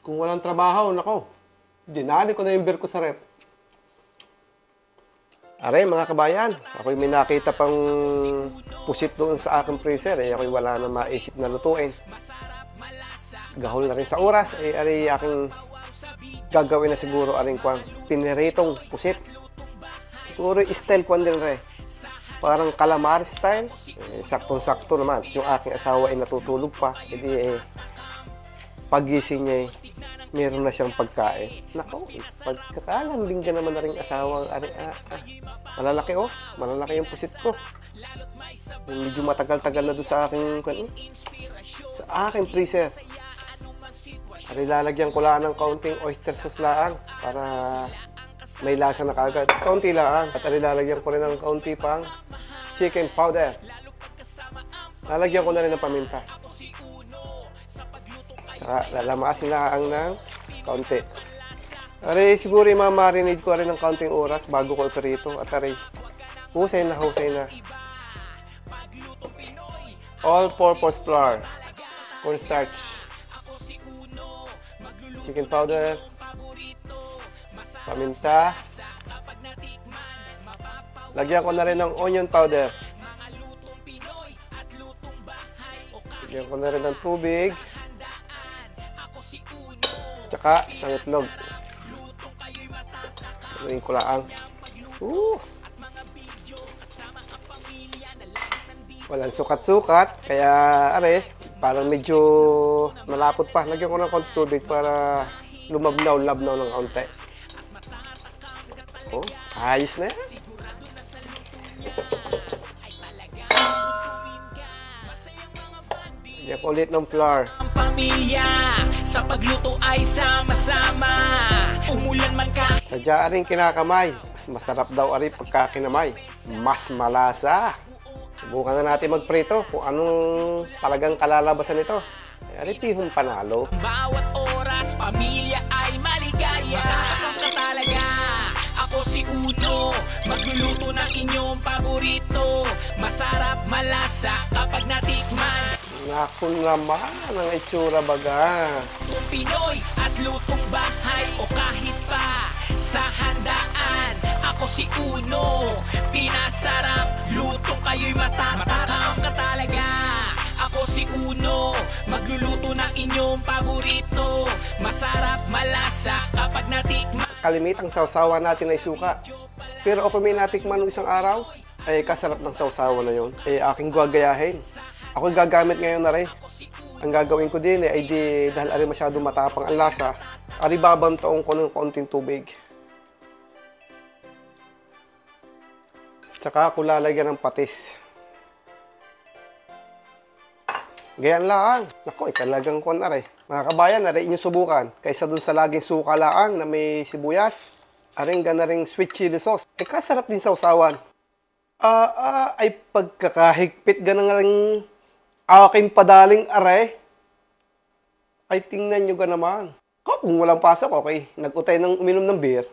Kung walang trabaho, nako, dinali ko na yung beer ko sa rep. Aray, mga kabayan, ako'y may nakita pang pusit doon sa aking freezer. Ako'y wala na maisip na lutuin. Gahol na rin sa oras. Aray, aking gagawin na siguro aring kwan. Piniritong pusit. Siguro style kwan din rin. Parang calamari style. Saktong-sakto naman. Yung aking asawa ay natutulog pa. Hindi pagising niya meron na siyang pagkain. Nako, pagkakalambing ka naman na rin asawa. Malalaki oh. Malalaki yung pusit ko. Medyo matagal-tagal na doon sa aking sa aking freezer. Ari, lalagyan ko lang ng kaunting oyster sauce lang para may lasa na kagad. Kaunti lang. At ari, lalagyan ko rin ng kaunti pang chicken powder. Lalagyan ko na rin ng paminta. Saka lalamasin lang ng kaunti. Ari, siguro i-marinate ko rin ng kaunting oras bago ko iprito. At ari, husay na. All-purpose flour, cornstarch, chicken powder, paminta. Lagyan ko na rin ng onion powder. Lagyan ko na rin ng tubig. Tsaka isang itlog. Lagyan ko lang. Walang sukat-sukat. Kaya, are, parang medyo malapot pa. Lagyan ko ng konti tubig para lumabnaw-labnaw ng kaunti. Oh, ayos na yan. Lagyan ko ulit ng flour. Pamilya, sa pagluto ay sama-sama. Umulan man ka. Sadya rin kinakamay. Mas masarap daw ari pagka kinamay. Mas malasa. Subukan na natin magprito kung anong talagang kalalabasan nito. Ari, pihong panalo. Bawat oras, pamilya ay maligaya. Matakam ka talaga. Ako si Uno, magluluto ng inyong paborito. Masarap, malasa kapag natikman. Naku naman, ang itsura baga. Lutong Pinoy at lutong bahay o kahit pa sa handaan. Ako si Uno, pinasarap, lutong kayo'y matakam ka talaga. Ako si Uno, magluluto ng inyong paborito. Masarap, malasa kapag natikman. Kalimitang sausawa natin ay suka. Pero ako may natikman ng isang araw, ay kasarap ng sausawa na yon. Aking gagayahin. Ako gagamit ngayon na rin. Ang gagawin ko din ay dahil ari masyado matapang ang lasa, ari babantaon ko ng kaunting tubig. Tsaka ako lalagyan ng patis. Ganyan lang. Naku, talagang kuwan na rin. Mga kabayan, ari inyong subukan. Kaysa dun sa laging suka laang na may sibuyas, aring gana ring sweet chili sauce. Kasarap din sausawan. Ay pagkakahigpit ganang ring aking padaling are. Ay tingnan nyo ka naman. Kung walang pasok, okay. Nag-utay ng uminom ng beer.